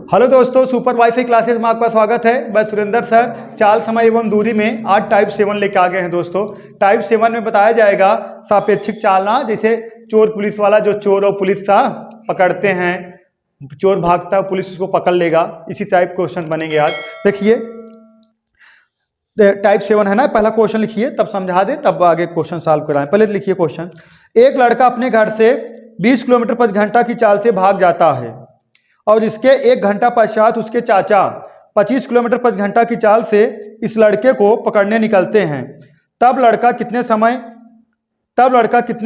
Hello दोस्तों, super wifi classes में आपका स्वागत है। मैं सुरेंद्र सर चाल, समय एवं दूरी में आज टाइप 7 लेके आ गए हैं दोस्तों। टाइप 7 में बताया जाएगा सापेक्षिक चालना, जैसे चोर पुलिस वाला, जो चोर और पुलिस था पकड़ते हैं, चोर भागता है पुलिस उसको पकड़ लेगा, इसी टाइप क्वेश्चन बनेंगे आज। देखिए टाइप 7 है ना, पहला क्वेश्चन लिखिए तब समझा दे, तब आगे क्वेश्चन सॉल्व कराएं। पहले लिखिए क्वेश्चन। एक लड़का अपने घर से 20 किलोमीटर प्रति घंटा की चाल से भाग जाता है और इसके 1 घंटा पश्चात उसके चाचा 25 किलोमीटर प्रति घंटा की चाल से इस लड़के को पकड़ने निकलते हैं। तब लड़का कितने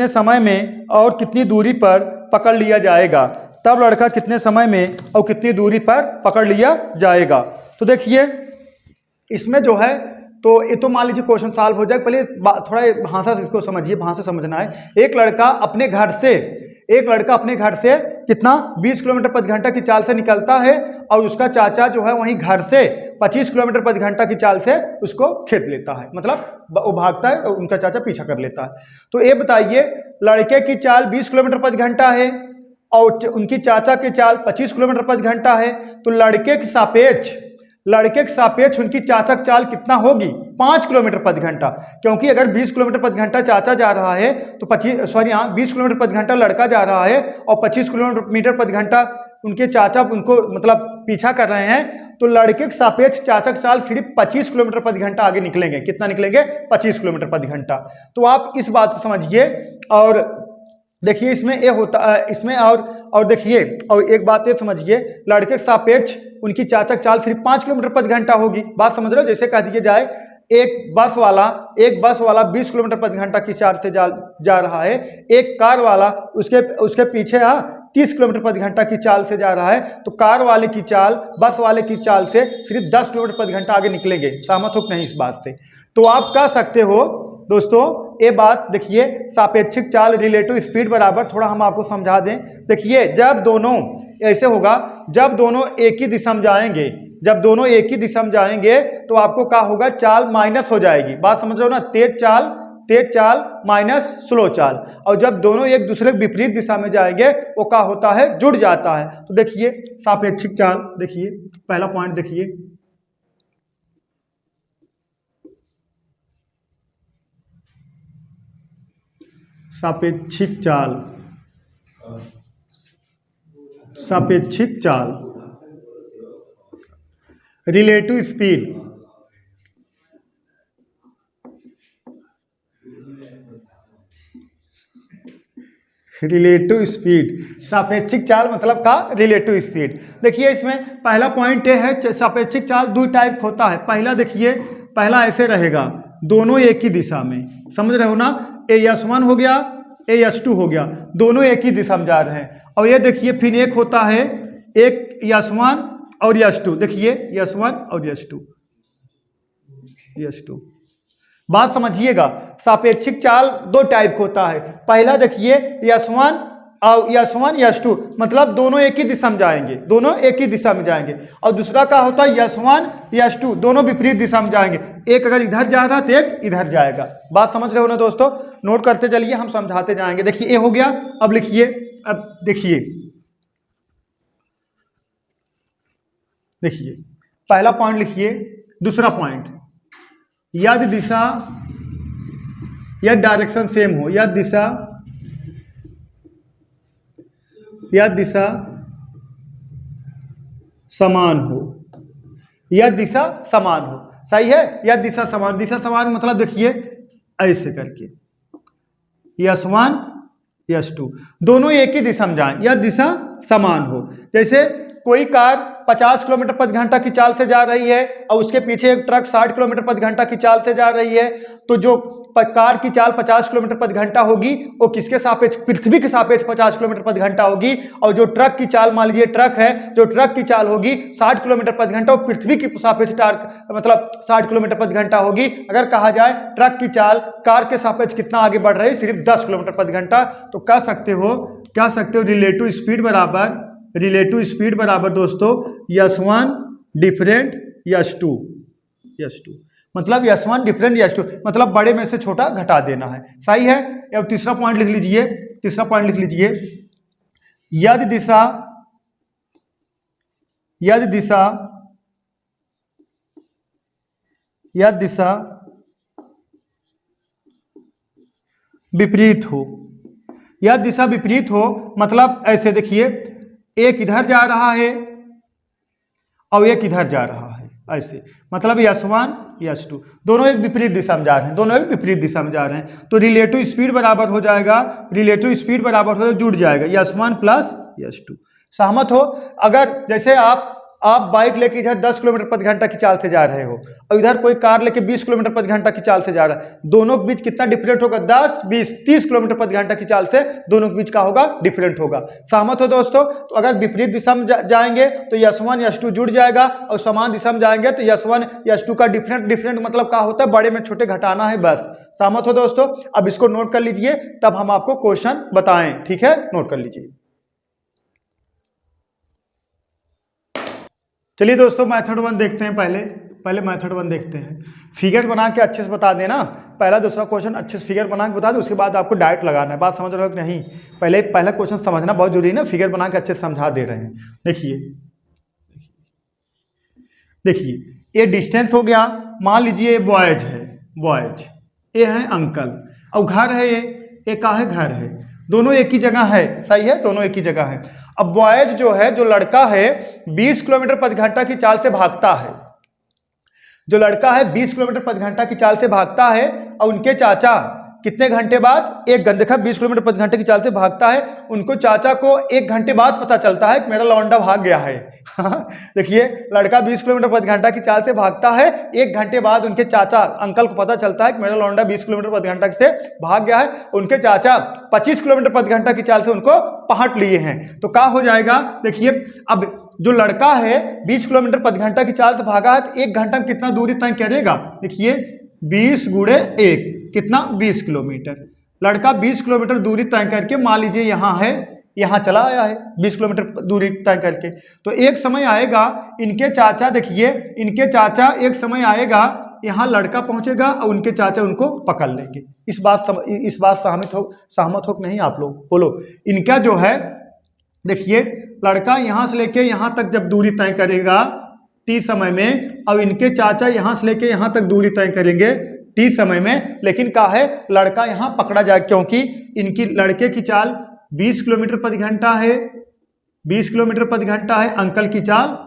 समय में और कितनी दूरी पर पकड़ लिया जाएगा? तब लड़का कितने समय में और कितनी दूरी पर पकड़ लिया जाएगा? तो देखिए इसमें जो है, तो ये तो मान लीजिए क्वेश्चन सॉल्व हो जाए। पहले थोड़ा भाषा से इसको समझिए, भाषा समझना है। एक लड़का अपने घर से कितना 20 किलोमीटर प्रति घंटा की चाल से निकलता है और उसका चाचा जो है वहीं घर से 25 किलोमीटर प्रति घंटा की चाल से उसको खेद लेता है, मतलब वो भागता है और उनका चाचा पीछा कर लेता है। तो ये बताइए, लड़के की चाल 20 किलोमीटर प्रति घंटा है और उनकी चाचा की चाल 25 किलोमीटर प्रति घंटा है, तो लड़के के सापेक्ष उनकी चाचा की चाल कितना होगी? 5 किलोमीटर प्रति घंटा। क्योंकि अगर 20 किलोमीटर प्रति घंटा चाचा जा रहा है तो 20 किलोमीटर प्रति घंटा लड़का जा रहा है और 25 किलोमीटर प्रति घंटा उनके चाचा उनको मतलब पीछा कर रहे हैं, तो लड़के के सापेक्ष चाचा की चाल सिर्फ 25 किलोमीटर प्रति घंटा आगे निकलेंगे। कितना निकलेंगे? 25 किलोमीटर प्रति घंटा। तो आप इस बात को समझिए और देखिए इसमें ये होता है, इसमें और देखिए और एक बात ये समझिए, लड़के के सापेक्ष उनकी चाचा की चाल सिर्फ 5 किलोमीटर प्रति घंटा होगी। बात समझ रहे हो? जैसे कह दिया जाए एक बस वाला 20 किलोमीटर प्रति घंटा की चाल से जा रहा है, एक कार वाला उसके पीछे 30 किलोमीटर प्रति घंटा की चाल से जा रहा है, तो कार वाले की चाल बस वाले की चाल से सिर्फ 10 किलोमीटर प्रति घंटा आगे निकलेंगे। सहमत हो कि नहीं इस बात से? तो आप कह सकते हो दोस्तों, ये बात देखिए, सापेक्षिक चाल रिलेटिव स्पीड बराबर, थोड़ा हम आपको समझा दें। देखिए जब दोनों ऐसे होगा, जब दोनों एक ही दिशा में जाएंगे तो आपको क्या होगा? चाल माइनस हो जाएगी। बात समझ रहे हो ना? तेज चाल माइनस स्लो चाल। और जब दोनों एक दूसरे के विपरीत दिशा में जाएंगे वो क्या होता है? जुड़ जाता है। तो देखिए सापेक्षिक चाल, देखिए पहला पॉइंट देखिए, सापेक्षिक चाल रिलेटिव स्पीड, सापेक्षिक चाल मतलब का रिलेटिव स्पीड। देखिए इसमें पहला पॉइंट ये है, सापेक्षिक चाल 2 टाइप होता है। पहला देखिए, पहला ऐसे रहेगा, दोनों एक ही दिशा में, समझ रहे हो ना? S1 हो गया, S2 हो गया, दोनों एक ही दिशा में जा रहे हैं। और ये देखिए फिर एक होता है, एक S1 और S2, देखिए S1 और S2। बात समझिएगा, सापेक्षिक चाल 2 टाइप होता है। पहला देखिए S1 और S2, मतलब दोनों एक ही दिशा में जाएंगे, और दूसरा क्या होता है? S1 S2 दोनों विपरीत दिशा में जाएंगे। एक अगर इधर जा रहा है तो एक इधर जाएगा। बात समझ रहे हो ना दोस्तों? नोट करते चलिए, हम समझाते जाएंगे। देखिए ये हो गया। अब लिखिए, अब देखिए पहला पॉइंट लिखिए। दूसरा पॉइंट, यदि दिशा या डायरेक्शन सेम हो, यदि दिशा समान हो, सही है? यदि दिशा समान मतलब देखिए ऐसे करके S1 S2 दोनों एक ही दिशा में जाएं, यदि दिशा समान हो। जैसे कोई कार 50 किलोमीटर प्रति घंटा की चाल से जा रही है और उसके पीछे एक ट्रक 60 किलोमीटर प्रति घंटा की चाल से जा रही है, तो जो कार की चाल 50 किलोमीटर प्रति घंटा होगी वो किसके सापेक्ष? पृथ्वी के सापेक्ष 50 किलोमीटर प्रति घंटा होगी। और जो ट्रक की चाल, मान लीजिए ट्रक है, जो ट्रक की चाल होगी 60 किलोमीटर प्रति घंटा, वो पृथ्वी की सापेक्ष मतलब 60 किलोमीटर प्रति घंटा होगी। अगर कहा जाए ट्रक की चाल कार के सापेक्ष कितना आगे बढ़ रही है? सिर्फ 10 किलोमीटर प्रति घंटा। तो कह सकते हो रिलेटिव स्पीड बराबर दोस्तों S1 डिफरेंट S2, मतलब S1 डिफरेंट S2, मतलब बड़े में से छोटा घटा देना है। सही है? अब तीसरा पॉइंट लिख लीजिए, यदि दिशा यदि दिशा विपरीत हो, यदि दिशा विपरीत हो मतलब ऐसे देखिए, एक इधर जा रहा है और एक इधर जा रहा है, ऐसे मतलब S1 S2 दोनों एक विपरीत दिशा में जा रहे हैं, दोनों एक विपरीत दिशा में जा रहे हैं, तो रिलेटिव स्पीड बराबर हो जाएगा, रिलेटिव स्पीड बराबर हो जुड़ जाएगा S1 प्लस S2। सहमत हो? अगर जैसे आप बाइक लेके इधर 10 किलोमीटर प्रति घंटा की चाल से जा रहे हो और इधर कोई कार लेके 20 किलोमीटर प्रति घंटा की चाल से जा रहा है, दोनों के बीच कितना डिफरेंट होगा? 10, 20, 30 किलोमीटर प्रति घंटा की चाल से दोनों के बीच का होगा डिफरेंट होगा। सहमत हो दोस्तों? तो अगर विपरीत दिशा में जाएंगे तो S1 S2 जुड़ जाएगा और समान दिशा में जाएंगे तो S1 S2 का डिफरेंट मतलब क्या होता है? बड़े में छोटे घटाना है बस। सहमत हो दोस्तों? अब इसको नोट कर लीजिए, तब हम आपको क्वेश्चन बताएं। ठीक है, नोट कर लीजिए। चलिए दोस्तों, मेथड 1 देखते हैं। पहले मेथड 1 देखते हैं। फिगर बना के अच्छे से बता देना, पहला दूसरा क्वेश्चन अच्छे से फिगर बना के बता दो, उसके बाद आपको डायरेक्ट लगाना है। बात समझ रहे हो कि नहीं? पहला क्वेश्चन समझना बहुत जरूरी है ना, फिगर बना के अच्छे से समझा दे रहे हैं। देखिए ये डिस्टेंस हो गया, मान लीजिए ये बॉयज है, ये है अंकल, और घर है ये का है घर है, दोनों एक ही जगह है। सही है, दोनों एक ही जगह है। अब बॉयज जो है, जो लड़का है 20 किलोमीटर प्रति घंटा की चाल से भागता है, जो लड़का है 20 किलोमीटर प्रति घंटा की चाल से भागता है, और उनके चाचा कितने घंटे बाद? 1 घंटे। देखा 20 किलोमीटर प्रति घंटे की चाल से भागता है, उनको चाचा को 1 घंटे बाद पता चलता है कि मेरा लौंडा भाग गया है। देखिए लड़का 20 किलोमीटर प्रति घंटा की चाल से भागता है, 1 घंटे बाद उनके चाचा अंकल को पता चलता है कि मेरा लौंडा 20 किलोमीटर प्रति घंटा से भाग गया है। उनके चाचा 25 किलोमीटर प्रति घंटा की चाल से उनको पहट लिए हैं। तो क्या हो जाएगा? देखिए अब जो लड़का है 20 किलोमीटर प्रति घंटा की चाल से भागा है, तो 1 घंटा में कितना दूरी तय करेगा? देखिए 20 गुणे 1 कितना? 20 किलोमीटर। लड़का 20 किलोमीटर दूरी तय करके, मान लीजिए यहाँ है, यहाँ चला आया है 20 किलोमीटर दूरी तय करके, तो एक समय आएगा इनके चाचा, देखिए इनके चाचा एक समय आएगा यहाँ लड़का पहुंचेगा और उनके चाचा उनको पकड़ लेंगे। इस बात सहमत हो कि नहीं आप लोग? बोलो। इनका जो है देखिए लड़का यहाँ से लेके यहाँ तक जब दूरी तय करेगा T समय में, और इनके चाचा यहाँ से लेके यहाँ तक दूरी तय करेंगे T समय में, लेकिन क्या है लड़का यहाँ पकड़ा जाए, क्योंकि इनकी लड़के की चाल 20 किलोमीटर प्रति घंटा है, 20 किलोमीटर प्रति घंटा है, अंकल की चाल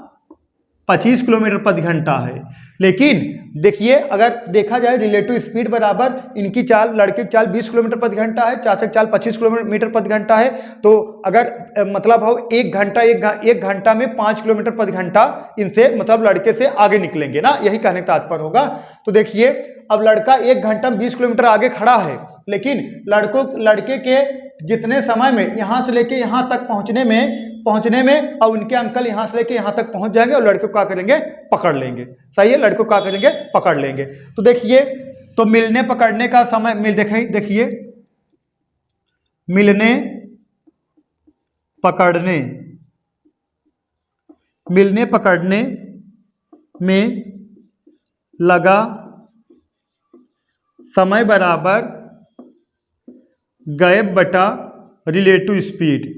25 किलोमीटर प्रति घंटा है। लेकिन देखिए अगर देखा जाए रिलेटिव स्पीड बराबर, इनकी चाल, लड़के की चाल 20 किलोमीटर प्रति घंटा है, चाचा की चाल 25 किलोमीटर प्रति घंटा है, तो अगर मतलब हो 1 घंटा में 5 किलोमीटर प्रति घंटा इनसे मतलब लड़के से आगे निकलेंगे ना, यही कहने का तात्पर्य होगा। तो देखिए अब लड़का 1 घंटा में 20 किलोमीटर आगे खड़ा है, लेकिन लड़के के जितने समय में यहाँ से लेके यहाँ तक पहुँचने में और उनके अंकल यहाँ से लेके यहाँ तक पहुँच जाएंगे और लड़के को क्या करेंगे? पकड़ लेंगे। सही है, लड़के को क्या करेंगे? पकड़ लेंगे। तो देखिए तो मिलने पकड़ने का समय देखिए मिलने पकड़ने में लगा समय बराबर गैप बटा रिलेटिव स्पीड।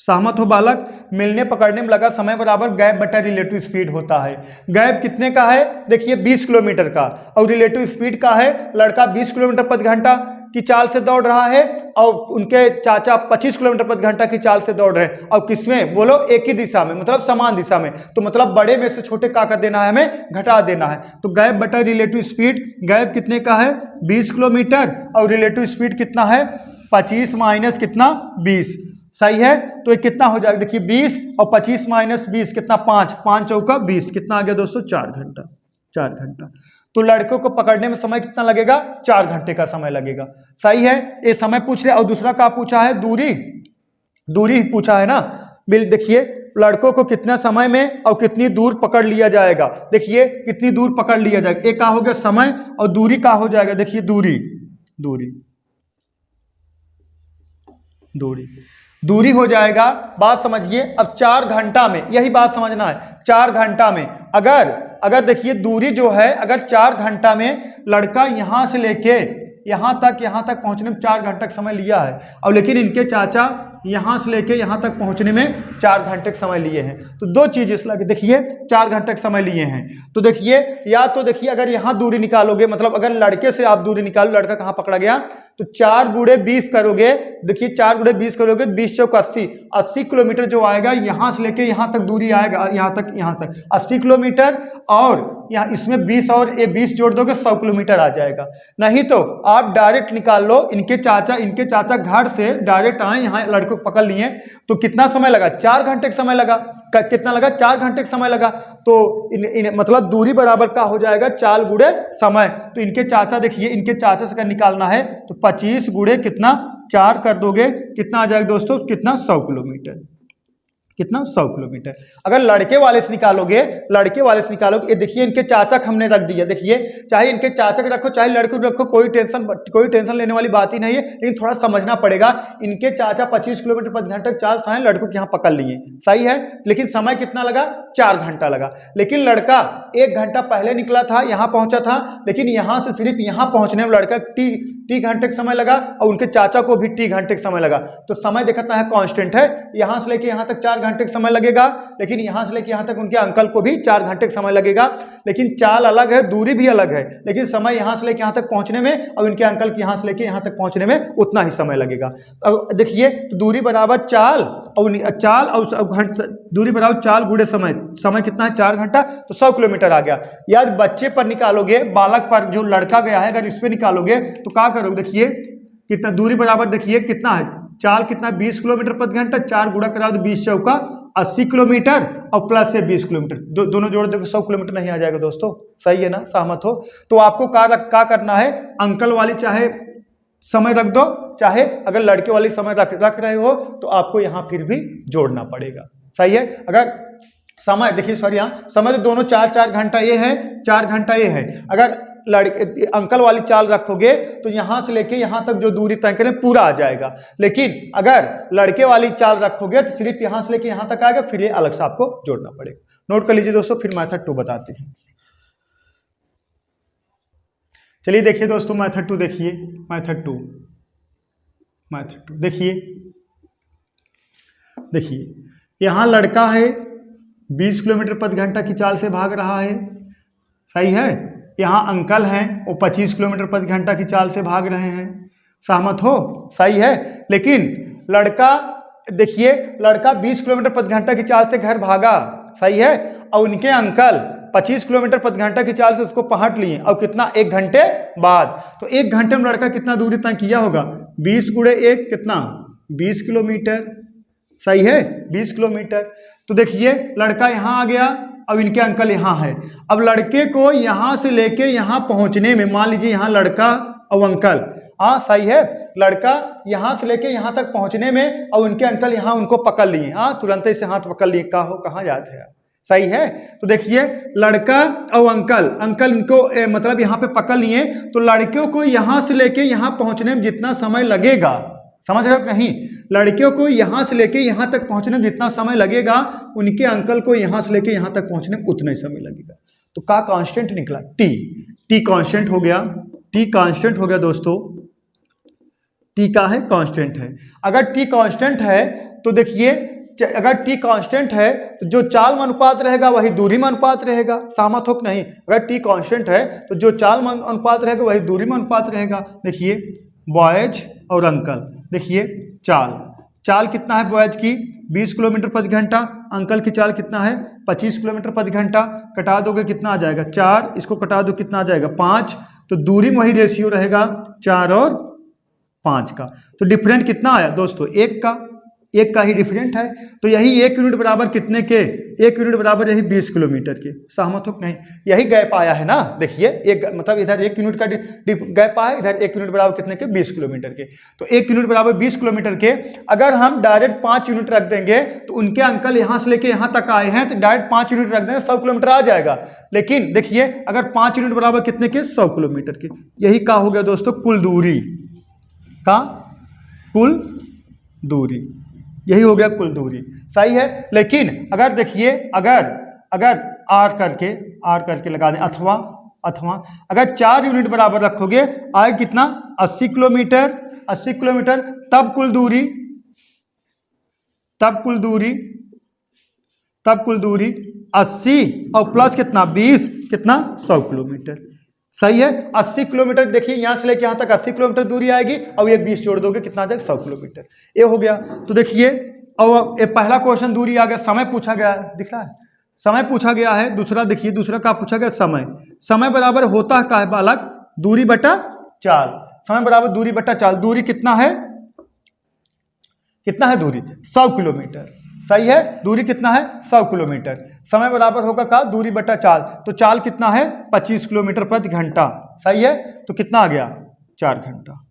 सहमत हो बालक? मिलने पकड़ने में लगा समय बराबर गैप बटा रिलेटिव स्पीड होता है। गैप कितने का है? देखिए 20 किलोमीटर का, और रिलेटिव स्पीड का है, लड़का 20 किलोमीटर प्रति घंटा की चाल से दौड़ रहा है और उनके चाचा 25 किलोमीटर प्रति घंटा की चाल से दौड़ रहे हैं, और किसमें? बोलो, एक ही दिशा में, मतलब समान दिशा में। तो मतलब बड़े में से छोटे का कर देना है, हमें घटा देना है। तो गैप बटा रिलेटिव स्पीड, गैप कितने का है? 20 किलोमीटर, और रिलेटिव स्पीड कितना है? 25 माइनस कितना? 20। सही है, तो ये कितना हो जाएगा? देखिए 20 और 25 माइनस 20 कितना? 5 चौका 20, कितना आ गया दोस्तों? 4 घंटा। तो लड़कों को पकड़ने में समय कितना लगेगा? 4 घंटे का समय लगेगा। सही है, ये समय पूछ रहे। और दूसरा क्या पूछा है? दूरी पूछा है ना। देखिए लड़कों को कितना समय में और कितनी दूर पकड़ लिया जाएगा। देखिए कितनी दूर पकड़ लिया जाएगा, एक का हो गया समय और दूरी का हो जाएगा। देखिए दूरी हो जाएगा। बात समझिए। अब 4 घंटा में, यही बात समझना है, 4 घंटा में अगर देखिए दूरी जो है, अगर 4 घंटा में लड़का यहाँ से लेके यहाँ तक पहुँचने में 4 घंटा का समय लिया है, और लेकिन इनके चाचा यहाँ से लेके यहाँ तक पहुँचने में 4 घंटे का समय लिए हैं। तो दो चीज़ इस लगे, देखिए 4 घंटे का समय लिए हैं। तो देखिए, या तो देखिए अगर यहाँ दूरी निकालोगे, मतलब अगर लड़के से आप दूरी निकालो, लड़का कहाँ पकड़ा गया, तो 4 गुणे 20 करोगे। देखिए 4 गुणे 20 करोगे, 20 चौक 80 किलोमीटर जो आएगा, यहाँ से लेके यहाँ तक दूरी आएगा, यहाँ तक 80 किलोमीटर, और यहाँ इसमें 20 और ये 20 जोड़ दोगे 100 किलोमीटर आ जाएगा। नहीं तो आप डायरेक्ट निकाल लो, इनके चाचा घर से डायरेक्ट आए, यहाँ लड़के को पकड़ लिए, तो कितना समय लगा, 4 घंटे का समय लगा। कितना लगा, 4 घंटे का समय लगा। तो मतलब दूरी बराबर का हो जाएगा 4 गुणे समय। तो इनके चाचा, देखिए इनके चाचा से अगर निकालना है तो 25 गुणे कितना 4 कर दोगे, कितना आ जाएगा दोस्तों, कितना 100 किलोमीटर, कितना 100 किलोमीटर। अगर लड़के वाले से निकालोगे, ये देखिए इनके चाचा हमने रख दिया। देखिए चाहे इनके चाचा के रखो चाहे लड़के को रखो, कोई टेंशन लेने वाली बात ही नहीं है, लेकिन थोड़ा समझना पड़ेगा। इनके चाचा 25 किलोमीटर प्रति घंटे चाल से लड़कों के यहाँ पकड़ लिए, सही है, लेकिन समय कितना लगा, 4 घंटा लगा। लेकिन लड़का 1 घंटा पहले निकला था, यहाँ पहुंचा था, लेकिन यहाँ से सिर्फ यहाँ पहुंचने में लड़का टी घंटे का समय लगा, और उनके चाचा को भी टी घंटे का समय लगा। तो समय देखता है कांस्टेंट है, यहाँ से लेके यहाँ तक 4 घंटे का समय लगेगा, लेकिन यहाँ से लेके यहाँ तक उनके अंकल को भी 4 घंटे का समय लगेगा। लेकिन चाल अलग है, दूरी भी अलग है, लेकिन समय यहाँ से लेके यहाँ तक पहुँचने में और इनके अंकल के यहाँ से लेके यहाँ तक पहुँचने में उतना ही समय लगेगा। अब देखिए तो दूरी बराबर चाल और दूरी बराबर चाल गुणे समय कितना है, 4 घंटा, तो 100 किलोमीटर आ गया। या बच्चे पर निकालोगे, बालक पर जो लड़का गया है, अगर इस पे निकालोगे तो क्या करोगे, देखिए कितना दूरी बराबर, देखिए कितना है, चाल कितना 20 किलोमीटर प्रति घंटा, 4 गुणा करा दो 20 चौका 80 किलोमीटर और प्लस से 20 किलोमीटर, दोनों जोड़ दो 100 किलोमीटर नहीं आ जाएगा दोस्तों, सही है ना, सहमत हो। तो आपको क्या करना है, अंकल वाली चाहे समय रख दो, चाहे अगर लड़के वाली समय रख रहे हो तो आपको यहाँ फिर भी जोड़ना पड़ेगा, सही है। अगर समय देखिए, सॉरी यहाँ समय तो दोनों 4 घंटा ये है, 4 घंटा ये है। अगर लड़के अंकल वाली चाल रखोगे तो यहाँ से लेके यहाँ तक जो दूरी तय करें पूरा आ जाएगा। लेकिन अगर लड़के वाली चाल रखोगे तो सिर्फ यहाँ से लेके यहाँ तक आएगा, फिर ये अलग से आपको जोड़ना पड़ेगा। नोट कर लीजिए दोस्तों, फिर मेथड 2 बताते हैं। चलिए देखिए दोस्तों मेथड 2 देखिए, मेथड 2 देखिए यहाँ लड़का है 20 किलोमीटर प्रति घंटा की चाल से भाग रहा है, सही है। यहाँ अंकल हैं वो 25 किलोमीटर प्रति घंटा की चाल से भाग रहे हैं, सहमत हो, सही है। लेकिन लड़का देखिए, लड़का 20 किलोमीटर प्रति घंटा की चाल से घर भागा, सही है, और उनके अंकल 25 किलोमीटर प्रति घंटा की चाल से उसको पहुंच लिए, और कितना 1 घंटे बाद। तो 1 घंटे में लड़का कितना दूरी तय किया होगा, 20 गुणे 1 कितना 20 किलोमीटर, सही है, 20 किलोमीटर। तो देखिए लड़का यहाँ आ गया, अब इनके अंकल यहाँ है। अब लड़के को यहाँ से लेके यहाँ पहुँचने में, मान लीजिए यहाँ लड़का और अंकल, हाँ सही है, लड़का यहाँ से लेके यहाँ तक पहुँचने में और उनके अंकल यहाँ उनको पकड़ लिए, हाँ तुरंत से हाथ पकड़ लिए, कहाँ जाते हैं, सही है। तो देखिए लड़का और अंकल इनको मतलब यहाँ पे पकड़ लिए, तो लड़कियों को यहाँ से लेके यहाँ पहुँचने में जितना समय लगेगा, समझ रहे हो नहीं, लड़कियों को यहाँ से लेके यहाँ तक पहुँचने में जितना समय लगेगा, उनके अंकल को यहाँ से लेके यहाँ तक पहुँचने में उतना ही समय लगेगा। तो का कांस्टेंट निकला, टी कांस्टेंट हो गया, टी कांस्टेंट हो गया दोस्तों, टी का है कांस्टेंट है। अगर टी कांस्टेंट है तो देखिए, अगर टी कांस्टेंट है तो जो चाल में अनुपात रहेगा वही दूरी में अनुपात रहेगा, सहमत हो कि नहीं। अगर टी कांस्टेंट है तो जो चाल में अनुपात रहेगा वही दूरी में अनुपात रहेगा। देखिए बॉयज और अंकल, देखिए चाल कितना है बॉयज की 20 किलोमीटर प्रति घंटा, अंकल की चाल कितना है 25 किलोमीटर प्रति घंटा, कटा दोगे कितना आ जाएगा 4, इसको कटा दो कितना आ जाएगा 5, तो दूरी में वही रेशियो रहेगा 4 और 5 का। तो डिफरेंट कितना आया दोस्तों, 1 का ही डिफरेंट है। तो यही 1 यूनिट बराबर कितने के, 1 यूनिट बराबर यही 20 किलोमीटर के, सहमत हो नहीं, यही गैप आया है ना। देखिए एक मतलब इधर 1 यूनिट का गैप आया, इधर 1 यूनिट बराबर कितने के 20 किलोमीटर के। तो 1 यूनिट बराबर 20 किलोमीटर के, अगर हम डायरेक्ट 5 यूनिट रख देंगे तो उनके अंकल यहाँ से लेके यहाँ तक आए हैं तो डायरेक्ट 5 यूनिट रख देंगे 100 किलोमीटर आ जाएगा। लेकिन देखिए अगर 5 यूनिट बराबर कितने के 100 किलोमीटर के, यही का हो गया दोस्तों कुल दूरी का, कुल दूरी यही हो गया कुल दूरी, सही है। लेकिन अगर देखिए अगर आर करके लगा दें, अथवा अगर 4 यूनिट बराबर रखोगे आए कितना 80 किलोमीटर, तब कुल दूरी तब कुल दूरी 80 और प्लस कितना 20 कितना 100 किलोमीटर। सही है। 80 किलोमीटर, देखिए यहाँ से लेके यहाँ तक 80 किलोमीटर दूरी आएगी और ये 20 जोड़ दोगे कितना आ जाएगा 100 किलोमीटर। ये हो गया। तो देखिए और ये पहला क्वेश्चन दूरी आ गया, समय पूछा गया है, दिख रहा है समय पूछा गया है। दूसरा देखिए, दूसरा क्या पूछा गया, समय बराबर होता है बालक दूरी बटा चाल। समय बराबर दूरी बटा चाल। दूरी कितना है दूरी 100 किलोमीटर। सही है। दूरी कितना है 100 किलोमीटर। समय बराबर होगा का दूरी बटा चाल। तो चाल कितना है 25 किलोमीटर प्रति घंटा। सही है। तो कितना आ गया 4 घंटा।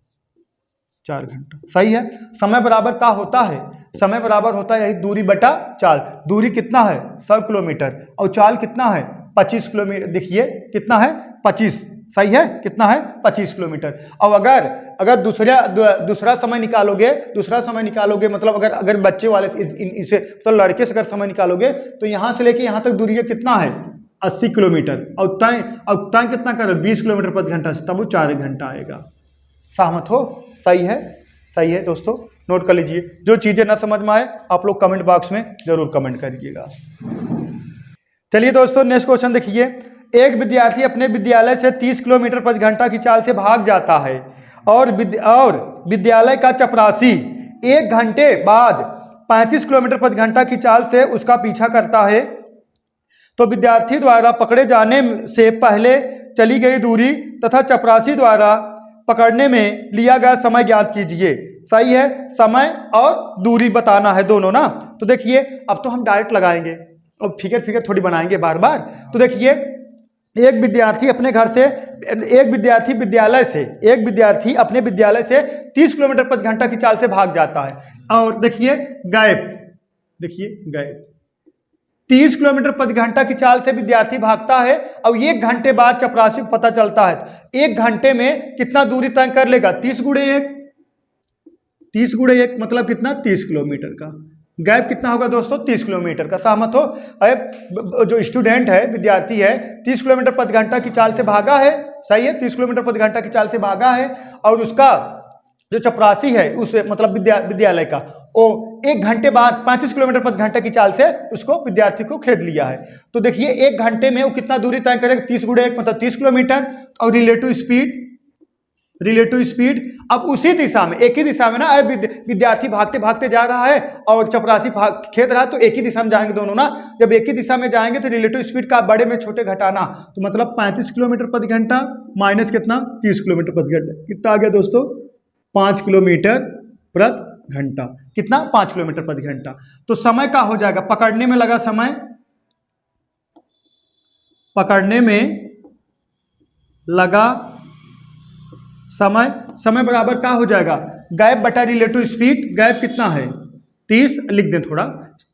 सही है। समय बराबर का होता है, समय बराबर होता है यही दूरी बटा चाल। दूरी कितना है 100 किलोमीटर और चाल कितना है 25 किलोमीटर। देखिए कितना है 25। सही है। कितना है 25 किलोमीटर। और अगर दूसरा समय निकालोगे मतलब अगर बच्चे वाले इसे तो लड़के से अगर समय निकालोगे तो यहाँ से लेके यहाँ तक दूरी कितना है 80 किलोमीटर और तय कितना करो 20 किलोमीटर प्रति घंटा से, तब वो 4 घंटा आएगा। सहमत हो। सही है दोस्तों, नोट कर लीजिए। जो चीज़ें ना समझ में आए आप लोग कमेंट बॉक्स में जरूर कमेंट करिएगा। चलिए दोस्तों नेक्स्ट क्वेश्चन देखिए। एक विद्यार्थी अपने विद्यालय से 30 किलोमीटर प्रति घंटा की चाल से भाग जाता है और विद्यालय का चपरासी 1 घंटे बाद 35 किलोमीटर प्रति घंटा की चाल से उसका पीछा करता है। तो विद्यार्थी द्वारा पकड़े जाने से पहले चली गई दूरी तथा चपरासी द्वारा पकड़ने में लिया गया समय ज्ञात कीजिए। सही है। समय और दूरी बताना है दोनों ना। तो देखिए अब तो हम डायरेक्ट लगाएंगे और फिगर थोड़ी बनाएंगे बार बार। तो देखिए एक विद्यार्थी अपने विद्यालय से 30 किलोमीटर प्रति घंटा की चाल से भाग जाता है और देखिए गायब 30 किलोमीटर प्रति घंटा की चाल से विद्यार्थी भागता है और 1 घंटे बाद चपरासी को पता चलता है। 1 घंटे में कितना दूरी तय कर लेगा 30 गुणे 1 मतलब कितना 30 किलोमीटर का। गैप कितना होगा दोस्तों 30 किलोमीटर का। सहमत हो। अब जो स्टूडेंट है विद्यार्थी है 30 किलोमीटर प्रति घंटा की चाल से भागा है। सही है। 30 किलोमीटर प्रति घंटा की चाल से भागा है और उसका जो चपरासी है उस मतलब विद्यालय का वो 1 घंटे बाद 35 किलोमीटर प्रति घंटे की चाल से उसको विद्यार्थी को खेद लिया है। तो देखिए 1 घंटे में वो कितना दूरी तय करेगा 30 गुणे 1 मतलब 30 किलोमीटर। और रिलेटिव स्पीड अब उसी दिशा में एक ही दिशा में ना विद्यार्थी भागते भागते जा रहा है और चपरासी खेद रहा है तो एक ही दिशा में जाएंगे दोनों ना। जब एक ही दिशा में जाएंगे तो रिलेटिव स्पीड का बड़े में छोटे घटाना तो मतलब 35 किलोमीटर प्रति घंटा माइनस कितना 30 किलोमीटर प्रति घंटा कितना आ गया दोस्तों 5 किलोमीटर प्रति घंटा। कितना 5 किलोमीटर प्रति घंटा। तो समय का हो जाएगा पकड़ने में लगा समय, पकड़ने में लगा समय बराबर का हो जाएगा गैप बटा रिलेटिव स्पीड। गैप कितना है 30 लिख दें थोड़ा।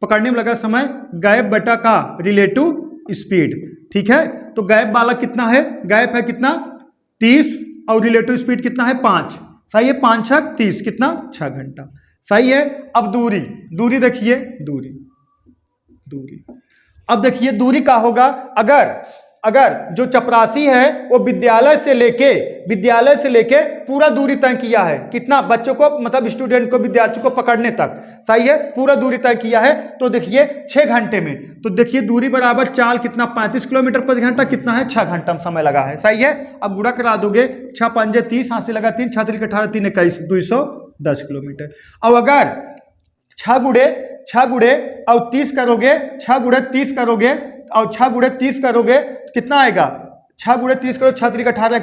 पकड़ने में लगा समय गैप बटा का रिलेटिव स्पीड। ठीक है। तो गैप वाला कितना है, गैप है कितना 30 और रिलेटिव स्पीड कितना है 5। सही है। 5 6 30 कितना 6 घंटा। सही है। अब दूरी देखिए दूरी अब देखिए दूरी का होगा अगर जो चपरासी है वो विद्यालय से लेके पूरा दूरी तय किया है कितना बच्चों को मतलब स्टूडेंट को विद्यार्थी को पकड़ने तक। सही है। पूरा दूरी तय किया है तो देखिए 6 घंटे में। तो देखिए दूरी बराबर चाल कितना 35 किलोमीटर प्रति घंटा कितना है 6 घंटा समय लगा है। सही है। अब गुणा करा दोगे 6 पंजे 30 हाथ से लगा 3 6 3 18 3 21 210 किलोमीटर। और अगर 6 गुणे और 30 करोगे 6 गुणे 30 करोगे और 6 गुणे 30 करोगे तो कितना आएगा 6 गुणे 30 करो 6 3 18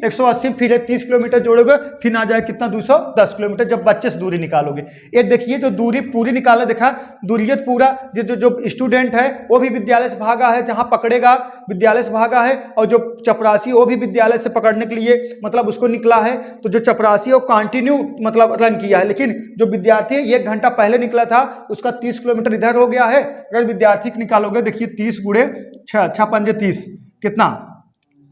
180 फिर 30 किलोमीटर जोड़ोगे फिर आ जाए कितना 210 किलोमीटर जब बच्चे से दूरी निकालोगे। ये देखिए तो दूरी पूरी निकाला देखा दूरियत पूरा जो स्टूडेंट है वो भी विद्यालय से भागा है जहाँ पकड़ेगा विद्यालय से भागा है और जो चपरासी वो भी विद्यालय से पकड़ने के लिए मतलब उसको निकला है। तो जो चपरासी है वो कंटिन्यू मतलब रन किया है लेकिन जो विद्यार्थी है 1 घंटा पहले निकला था उसका 30 किलोमीटर इधर हो गया है। अगर विद्यार्थी को निकालोगे देखिए 30 गुणे 6 पंजे 30 कितना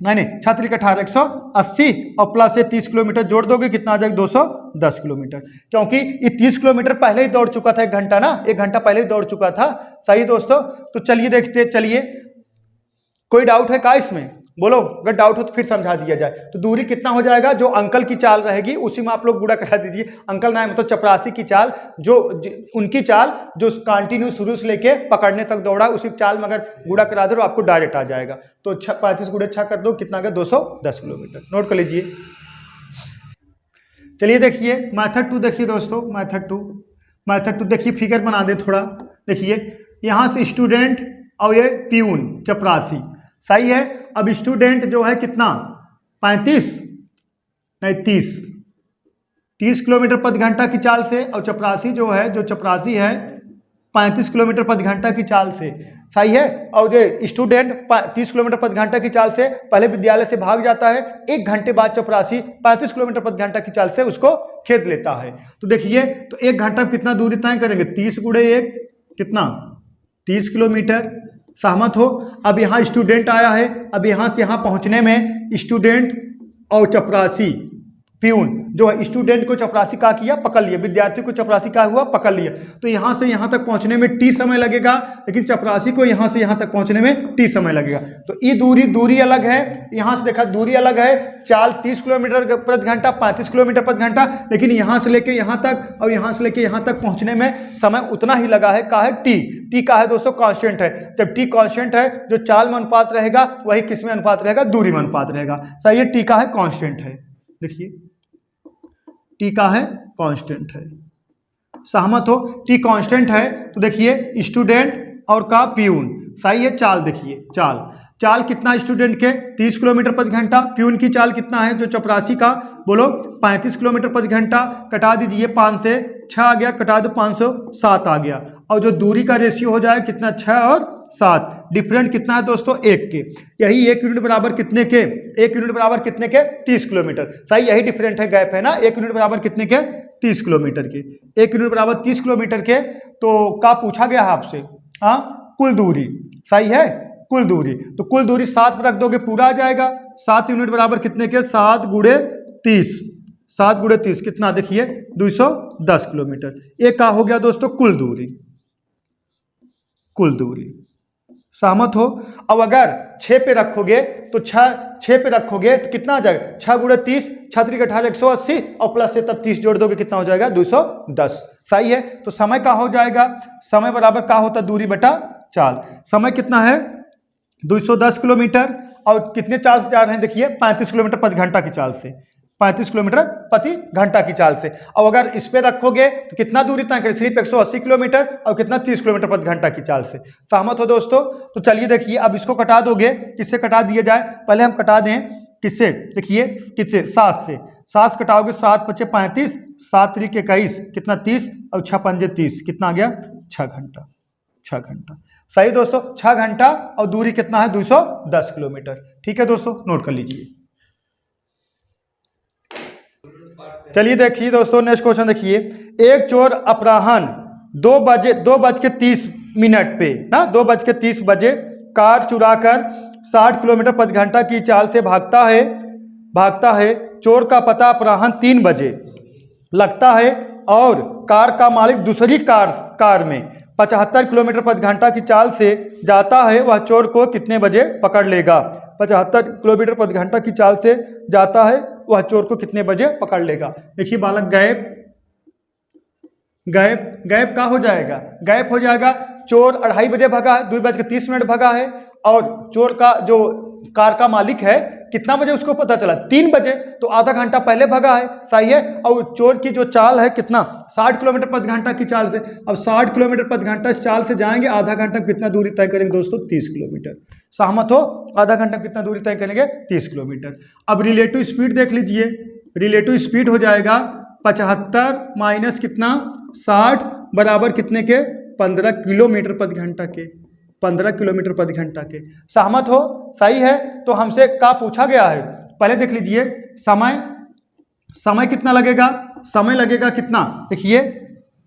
नहीं 6 3 18 180 और प्लस से 30 किलोमीटर जोड़ दोगे कितना आ जाएगा 210 किलोमीटर क्योंकि ये 30 किलोमीटर पहले ही दौड़ चुका था 1 घंटा ना 1 घंटा पहले ही दौड़ चुका था। सही दोस्तों। तो चलिए देखते चलिए कोई डाउट है क्या इसमें बोलो, अगर डाउट हो तो फिर समझा दिया जाए। तो दूरी कितना हो जाएगा, जो अंकल की चाल रहेगी उसी में आप लोग गुणा करा दीजिए। अंकल ना है मतलब चपरासी की चाल, जो उनकी चाल जो कंटिन्यू शुरू से लेके पकड़ने तक दौड़ा, उसी चाल में अगर गुणा करा दो तो आपको डायरेक्ट आ जाएगा। तो 35 गुणे 6 कर दो, कितना आ गया 210 किलोमीटर। नोट कर लीजिए। चलिए देखिए मेथड 2 देखिए दोस्तों, मेथड 2 देखिए, फिगर बना दे थोड़ा। देखिए यहाँ से स्टूडेंट और ये प्यून चपरासी, सही है। अब स्टूडेंट जो है कितना 35 नहीं 30 किलोमीटर प्रति घंटा की चाल से, और चपरासी जो है, जो चपरासी है 35 किलोमीटर प्रति घंटा की चाल से, सही है। और जो स्टूडेंट 30 किलोमीटर प्रति घंटा की चाल से पहले विद्यालय से भाग जाता है, 1 घंटे बाद चपरासी 35 किलोमीटर प्रति घंटा की चाल से उसको खेद लेता है। तो देखिए, तो 1 घंटा में कितना दूरी तय करेंगे, 30 गुणे 1 कितना 30 किलोमीटर, सहमत हो। अब यहाँ स्टूडेंट आया है, अब यहाँ से यहाँ पहुँचने में स्टूडेंट और चपरासी प्यून जो है, स्टूडेंट को चपरासी का किया पकड़ लिया, विद्यार्थी को चपरासी का हुआ पकड़ लिया। तो यहाँ से यहाँ तक पहुँचने में टी समय लगेगा, लेकिन चपरासी को यहाँ से यहाँ तक पहुँचने में टी समय लगेगा। तो ये दूरी अलग है, यहाँ से देखा दूरी अलग है, चाल 30 किलोमीटर प्रति घंटा 35 किलोमीटर प्रति घंटा, लेकिन यहाँ से लेके यहाँ तक और यहाँ से लेके यहाँ तक पहुँचने में समय उतना ही लगा है। का है टी का है दोस्तों कांस्टेंट है। जब टी कांस्टेंट है, जो चाल में अनुपात रहेगा वही किस में अनुपात रहेगा, दूरी में अनुपात रहेगा। सही है, टी का है कांस्टेंट है। देखिए टी का है कांस्टेंट है, सहमत हो। टी कांस्टेंट है तो देखिए स्टूडेंट और का प्यून, सही है। चाल देखिए, चाल कितना स्टूडेंट के 30 किलोमीटर प्रति घंटा, प्यून की चाल कितना है जो चपरासी का, बोलो 35 किलोमीटर प्रति घंटा। कटा दीजिए 5 से 6 आ गया, कटा दो 507 आ गया। और जो दूरी का रेशियो हो जाए कितना 6 और 7, डिफरेंट कितना है दोस्तों 1 के। यही 1 यूनिट बराबर कितने के, 1 यूनिट बराबर कितने के 30 किलोमीटर। सही, यही डिफरेंट है, गैप है ना। 1 यूनिट बराबर कितने के 30 किलोमीटर के, 1 यूनिट बराबर 30 किलोमीटर के। तो का पूछा गया है आपसे, हाँ कुल दूरी, सही है कुल दूरी। तो कुल दूरी 7 पर रख दोगे पूरा आ जाएगा। 7 यूनिट बराबर कितने के 7 गुणे 30, 7 गुणे 30 कितना देखिए 210 किलोमीटर। ये का हो गया दोस्तों कुल दूरी, सहमत हो। अब अगर 6 पे रखोगे तो 6 पे रखोगे तो कितना आ जाएगा 6 गुणे 30, 6 3 18 180 और प्लस से तब 30 जोड़ दोगे कितना हो जाएगा 210। सही है। तो समय का हो जाएगा, समय बराबर का होता दूरी बटा चाल। समय कितना है 210 किलोमीटर, और कितने चाल से जा रहे हैं देखिए 35 किलोमीटर प्रति घंटा की चाल से, 35 किलोमीटर प्रति घंटा की चाल से। और अगर इस पे रखोगे तो कितना दूरी तय करें, सिर्फ 180 किलोमीटर और कितना 30 किलोमीटर प्रति घंटा की चाल से। सहमत हो दोस्तों। तो चलिए देखिए, अब इसको कटा दोगे, किससे कटा दिया जाए, पहले हम कटा दें किससे, देखिए किससे 7 से। 7 से कटाओगे 7 × 5 = 35, 7 × 3 = 21 कितना 30 और 6 × 5 = 30 कितना आ गया 6 घंटा। सही दोस्तों, 6 घंटा और दूरी कितना है 210 किलोमीटर। ठीक है दोस्तों, नोट कर लीजिए। चलिए देखिए दोस्तों, नेक्स्ट क्वेश्चन देखिए। एक चोर अपराह्न 2:30 पे ना 2:30 बजे कार चुराकर 60 किलोमीटर प्रति घंटा की चाल से भागता है। चोर का पता अपराह्न 3 बजे लगता है और कार का मालिक दूसरी कार में 75 किलोमीटर प्रति घंटा की चाल से जाता है। वह चोर को कितने बजे पकड़ लेगा। 75 किलोमीटर प्रति घंटा की चाल से जाता है, वह चोर को कितने बजे पकड़ लेगा। देखिए बालक, गैप का हो जाएगा, गैप हो जाएगा। चोर 2:30 बजे भगा है, 2:30 भगा है, और चोर का जो कार का मालिक है कितना बजे उसको पता चला 3 बजे, तो आधा घंटा पहले भगा है। सही है। और चोर की जो चाल है कितना 60 किलोमीटर प्रति घंटा की चाल से। अब 60 किलोमीटर प्रति घंटा चाल से जाएंगे, आधा घंटा कितना दूरी तय करेंगे दोस्तों 30 किलोमीटर। सहमत हो। आधा घंटा कितना दूरी तय करेंगे 30 किलोमीटर। अब रिलेटिव स्पीड देख लीजिए, रिलेटिव स्पीड हो जाएगा 75 माइनस कितना 60 बराबर कितने के 15 किलोमीटर प्रति घंटा के, 15 किलोमीटर प्रति घंटा के। सहमत हो। सही है। तो हमसे का पूछा गया है, पहले देख लीजिए समय कितना लगेगा, समय लगेगा कितना देखिए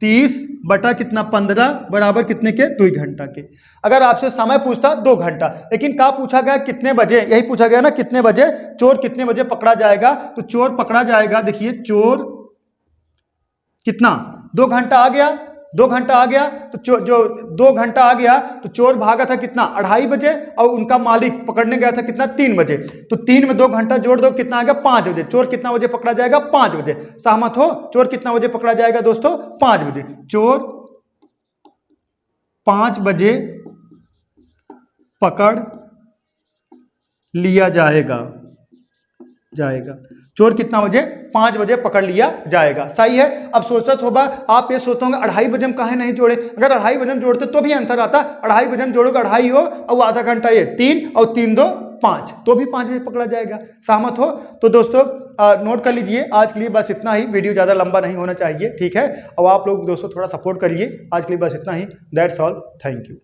30 बटा कितना 15 बराबर कितने के 2 घंटा के। अगर आपसे समय पूछता 2 घंटा, लेकिन का पूछा गया कितने बजे, यही पूछा गया ना कितने बजे, चोर कितने बजे पकड़ा जाएगा। तो चोर पकड़ा जाएगा, देखिए चोर कितना 2 घंटा आ गया, 2 घंटा आ गया तो जो 2 घंटा आ गया तो चोर भागा था कितना 2:30 बजे और उनका मालिक पकड़ने गया था कितना 3 बजे। तो 3 में 2 घंटा जोड़ दो कितना आ गया 5 बजे। चोर कितना बजे पकड़ा जाएगा 5 बजे। सहमत हो? चोर कितना बजे पकड़ा जाएगा दोस्तों 5 बजे। चोर 5 बजे पकड़ लिया जाएगा। चोर कितना बजे 5 बजे पकड़ लिया जाएगा। सही है। अब सोचत होगा आप ये सोचते होंगे 2:30 बजे हम काहे नहीं जोड़े। अगर 2:30 बजे हम जोड़ते तो भी आंसर आता। 2:30 बजे हम जोड़ोगे 2:30 हो और आधा घंटा ये 3 और 3 2 5 तो भी 5 बजे पकड़ा जाएगा। सहमत हो? तो दोस्तों नोट कर लीजिए। आज के लिए बस इतना ही। वीडियो ज़्यादा लंबा नहीं होना चाहिए, ठीक है। और आप लोग दोस्तों थोड़ा सपोर्ट करिए। आज के लिए बस इतना ही। That's all. Thank you.